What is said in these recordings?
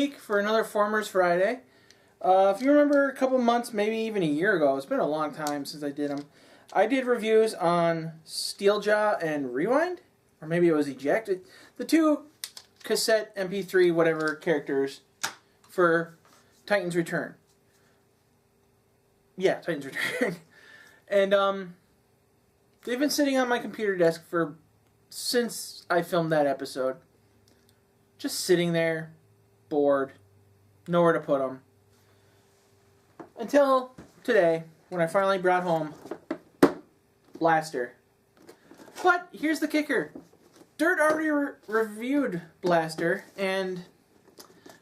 week for another Formers Friday. If you remember a couple months, maybe even a year ago, it's been a long time since I did them. I did reviews on Steeljaw and Rewind, or maybe it was Eject. The two cassette MP3 whatever characters for Titan's Return. Yeah, Titan's Return. And they've been sitting on my computer desk since I filmed that episode. Just sitting there, bored, nowhere to put them. Until today, when I finally brought home Blaster. But here's the kicker. Dirt already reviewed Blaster, and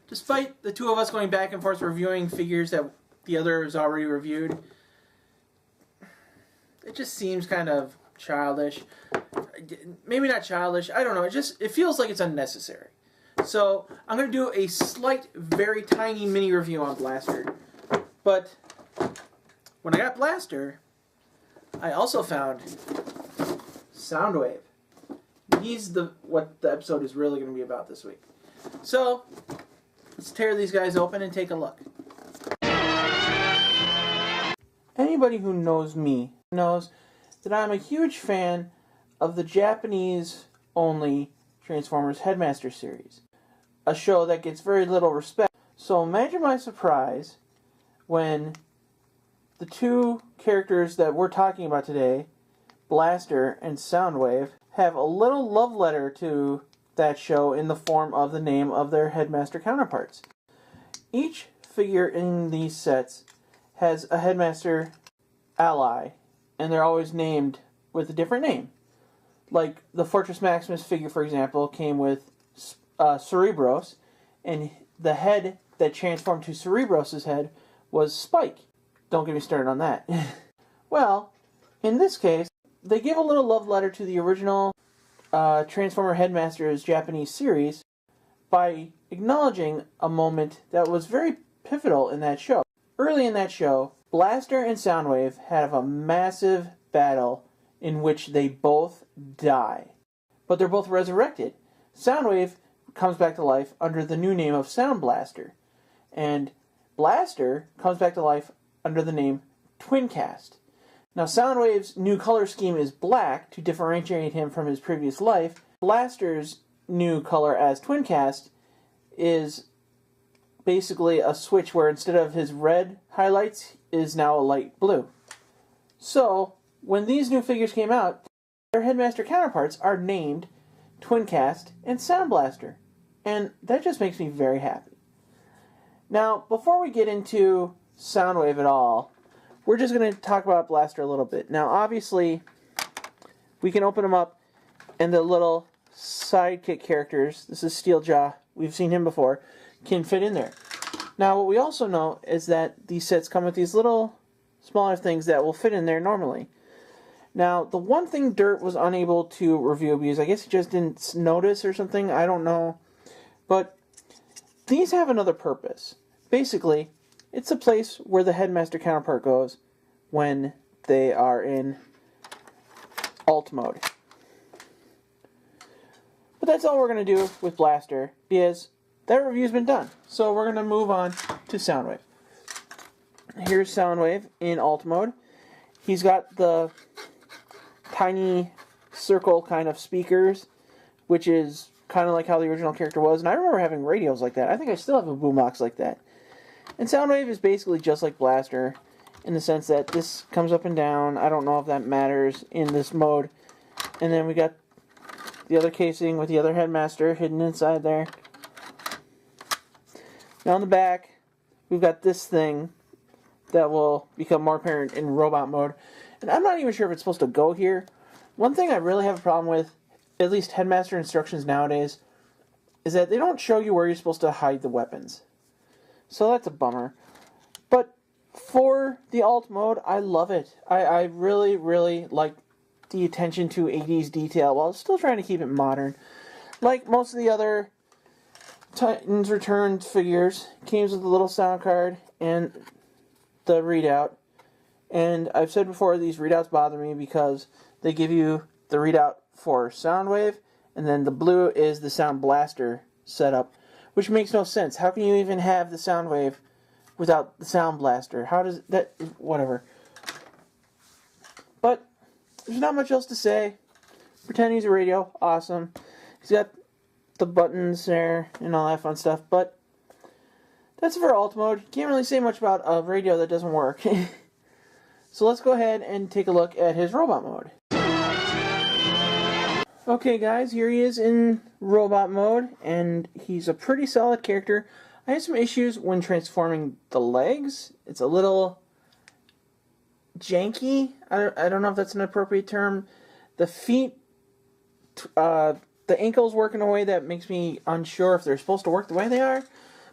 despite the two of us going back and forth reviewing figures that the other has already reviewed, it just seems kind of childish. Maybe not childish, I don't know. It feels like it's unnecessary. So I'm going to do a slight, very tiny mini review on Blaster. But when I got Blaster, I also found Soundwave. He's what the episode is really going to be about this week. So let's tear these guys open and take a look. Anybody who knows me knows that I'm a huge fan of the Japanese-only Transformers Headmaster series, a show that gets very little respect. So imagine my surprise when the two characters that we're talking about today, Blaster and Soundwave, have a little love letter to that show in the form of the name of their Headmaster counterparts. Each figure in these sets has a Headmaster ally, and they're always named with a different name. Like the Fortress Maximus figure, for example, came with Cerebros, and the head that transformed to Cerebros' head was Spike. Don't get me started on that. Well, in this case, they give a little love letter to the original Transformer Headmasters Japanese series by acknowledging a moment that was very pivotal in that show. Early in that show, Blaster and Soundwave have a massive battle in which they both die. But they're both resurrected. Soundwave comes back to life under the new name of Sound Blaster, and Blaster comes back to life under the name Twincast. Now, Soundwave's new color scheme is black to differentiate him from his previous life. Blaster's new color as Twincast is basically a switch where instead of his red highlights is now a light blue. So, when these new figures came out, their Headmaster counterparts are named Twincast and Sound Blaster. And that just makes me very happy. Now, before we get into Soundwave at all, we're just going to talk about Blaster a little bit. Now, obviously, we can open them up, and the little sidekick characters, this is Steeljaw, we've seen him before, can fit in there. Now, what we also know is that these sets come with these little smaller things that will fit in there normally. Now, the one thing Dirt was unable to review, because I guess he just didn't notice or something, I don't know, but these have another purpose. Basically, it's a place where the Headmaster counterpart goes when they are in alt mode. But that's all we're going to do with Blaster, because that review's been done. So we're going to move on to Soundwave. Here's Soundwave in alt mode. He's got the tiny circle kind of speakers, which is kind of like how the original character was. And I remember having radios like that. I think I still have a boombox like that. And Soundwave is basically just like Blaster in the sense that this comes up and down. I don't know if that matters in this mode. And then we got the other casing with the other Headmaster hidden inside there. Now on the back, we've got this thing that will become more apparent in robot mode. And I'm not even sure if it's supposed to go here. One thing I really have a problem with, at least Headmaster instructions nowadays, is that they don't show you where you're supposed to hide the weapons. So that's a bummer. But for the alt mode, I love it. I really, really like the attention to 80s detail while still trying to keep it modern. Like most of the other Titans Return figures, comes with a little sound card and the readout. And I've said before, these readouts bother me because they give you the readout for Soundwave, and then the blue is the Sound Blaster setup, which makes no sense. How can you even have the Soundwave without the Sound Blaster? How does that... Whatever. But there's not much else to say. Pretend he's a radio. Awesome. He's got the buttons there and all that fun stuff. But that's for alt mode. Can't really say much about a radio that doesn't work. So let's go ahead and take a look at his robot mode. Okay guys, here he is in robot mode, and he's a pretty solid character. I had some issues when transforming the legs. It's a little janky. I don't know if that's an appropriate term. The feet, the ankles work in a way that makes me unsure if they're supposed to work the way they are.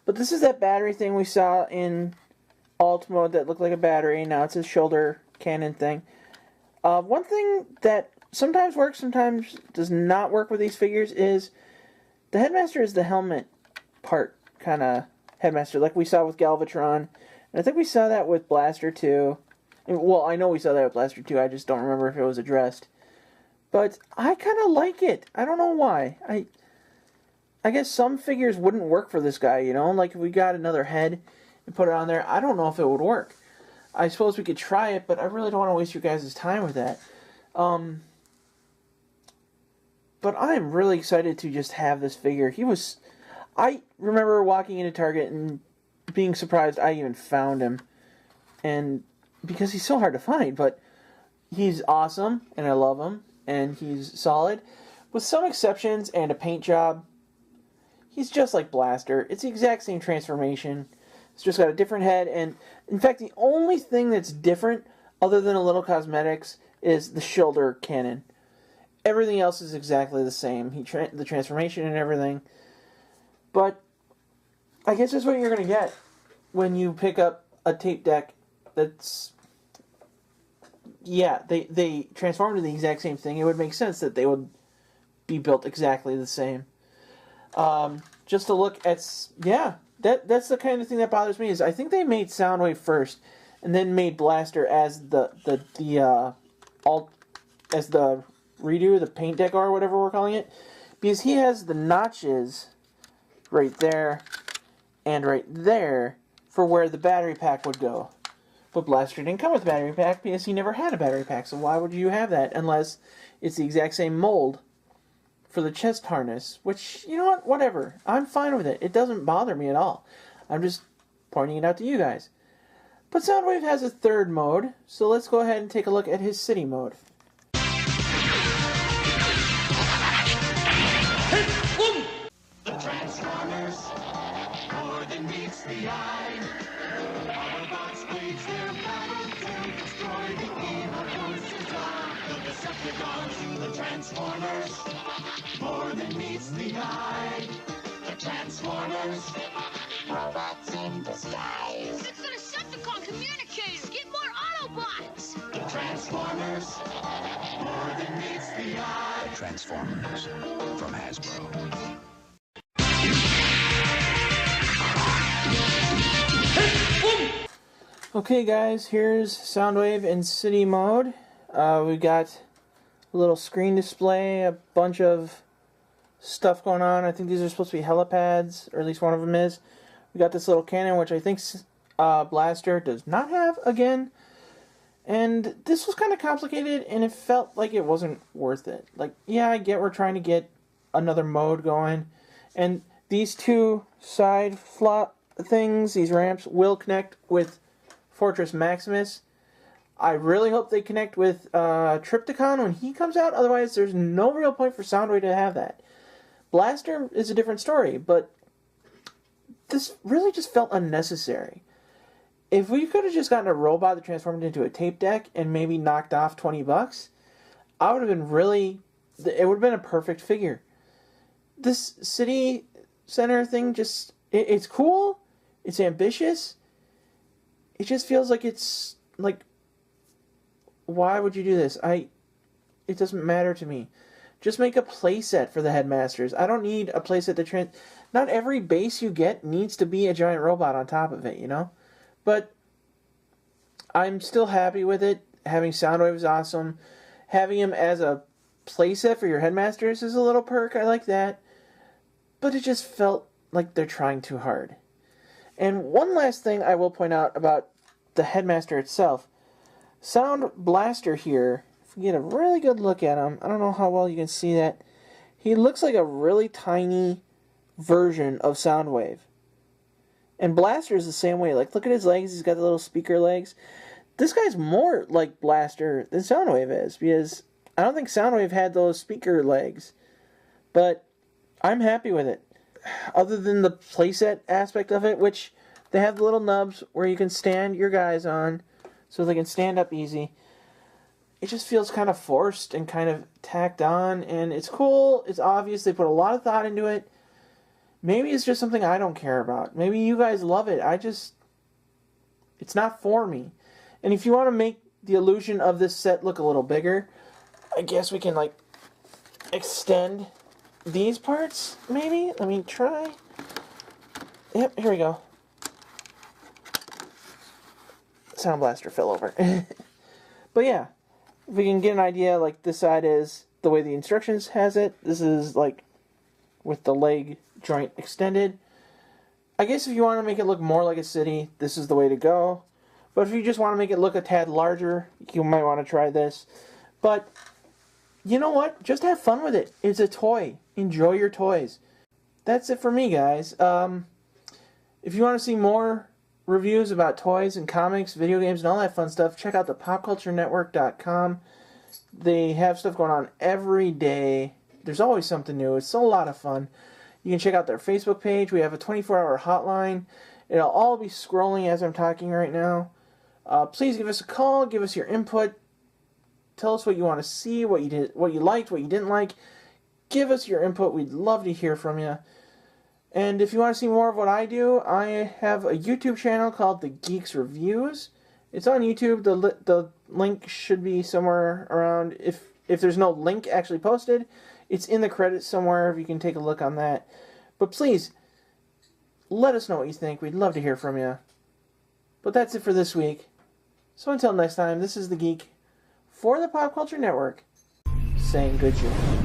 But this is that battery thing we saw in alt mode that looked like a battery. Now it's a shoulder cannon thing. One thing that sometimes works, sometimes does not work with these figures is the Headmaster is the helmet part kind of Headmaster, like we saw with Galvatron. And I think we saw that with Blaster too. Well, I know we saw that with Blaster too, I just don't remember if it was addressed. But I kind of like it. I don't know why. I guess some figures wouldn't work for this guy, you know? Like if we got another head and put it on there, I don't know if it would work. I suppose we could try it, but I really don't want to waste your guys' time with that. But I'm really excited to just have this figure. I remember walking into Target and being surprised I even found him. And because he's so hard to find, but he's awesome, and I love him, and he's solid. With some exceptions and a paint job, he's just like Blaster. It's the exact same transformation. It's just got a different head, and in fact, the only thing that's different, other than a little cosmetics, is the shoulder cannon. Everything else is exactly the same. The transformation and everything. But I guess that's what you're going to get when you pick up a tape deck that's... Yeah, they transform into the exact same thing. It would make sense that they would be built exactly the same. Just to look at... Yeah, that's the kind of thing that bothers me, is I think they made Soundwave first, and then made Blaster as the redo, the paint deck or whatever we're calling it, because he has the notches right there and right there for where the battery pack would go. But Blaster didn't come with a battery pack because he never had a battery pack, so why would you have that unless it's the exact same mold for the chest harness, which, you know what, whatever. I'm fine with it. It doesn't bother me at all. I'm just pointing it out to you guys. But Soundwave has a third mode, so let's go ahead and take a look at his city mode. The Transformers, more than meets the eye. Autobots wage their battle to destroy the evil forces of the Decepticons. The Transformers, more than meets the eye. The Transformers, robots in disguise. It's the Decepticon communicators! Get more Autobots! The Transformers, more than meets the eye. Transformers from Hasbro. Okay guys, here's Soundwave in city mode. We've got a little screen display, a bunch of stuff going on. I think these are supposed to be helipads, or at least one of them is. We got this little cannon, which I think Blaster does not have again. And this was kind of complicated, and it felt like it wasn't worth it. Like, yeah, I get we're trying to get another mode going. And these two side flop things, these ramps, will connect with Fortress Maximus. I really hope they connect with Tripticon when he comes out. Otherwise, there's no real point for Soundwave to have that. Blaster is a different story, but this really just felt unnecessary. If we could have just gotten a robot that transformed into a tape deck and maybe knocked off $20, I would have been really... It would have been a perfect figure. This city center thing just... It's cool. It's ambitious. It just feels like it's... Like, why would you do this? It doesn't matter to me. Just make a playset for the Headmasters. I don't need a playset that... Not every base you get needs to be a giant robot on top of it, you know? But I'm still happy with it. Having Soundwave is awesome. Having him as a playset for your Headmasters is a little perk. I like that. But it just felt like they're trying too hard. And one last thing I will point out about the Headmaster itself. Sound Blaster here, if we get a really good look at him, I don't know how well you can see that, he looks like a really tiny version of Soundwave. And Blaster is the same way. Like, look at his legs, he's got the little speaker legs. This guy's more like Blaster than Soundwave is, because I don't think Soundwave had those speaker legs. But I'm happy with it. Other than the playset aspect of it, which they have the little nubs where you can stand your guys on so they can stand up easy. It just feels kind of forced and kind of tacked on, and it's cool, it's obvious, they put a lot of thought into it. Maybe it's just something I don't care about. Maybe you guys love it. It's not for me. And if you want to make the illusion of this set look a little bigger, I guess we can, like, extend these parts, maybe? Let me try. Yep, here we go. Sound Blaster fell over. But yeah, if we can get an idea, like, this side is the way the instructions has it. This is, like, with the leg joint extended. I guess if you want to make it look more like a city, this is the way to go. But if you just want to make it look a tad larger, you might want to try this. But you know what? Just have fun with it. It's a toy. Enjoy your toys. That's it for me, guys. If you want to see more reviews about toys and comics, video games, and all that fun stuff, check out the popculturenetwork.com. They have stuff going on every day. There's always something new. It's a lot of fun. You can check out their Facebook page. We have a 24-hour hotline. It'll all be scrolling as I'm talking right now. Please give us a call. Give us your input. Tell us what you want to see, what you did, what you liked, what you didn't like. Give us your input. We'd love to hear from you. And if you want to see more of what I do, I have a YouTube channel called The Geeks Reviews. It's on YouTube. The link should be somewhere around. If there's no link actually posted, it's in the credits somewhere if you can take a look on that. But please, let us know what you think. We'd love to hear from you. But that's it for this week. So until next time, this is The Geek for the Pop Culture Network, saying good journey.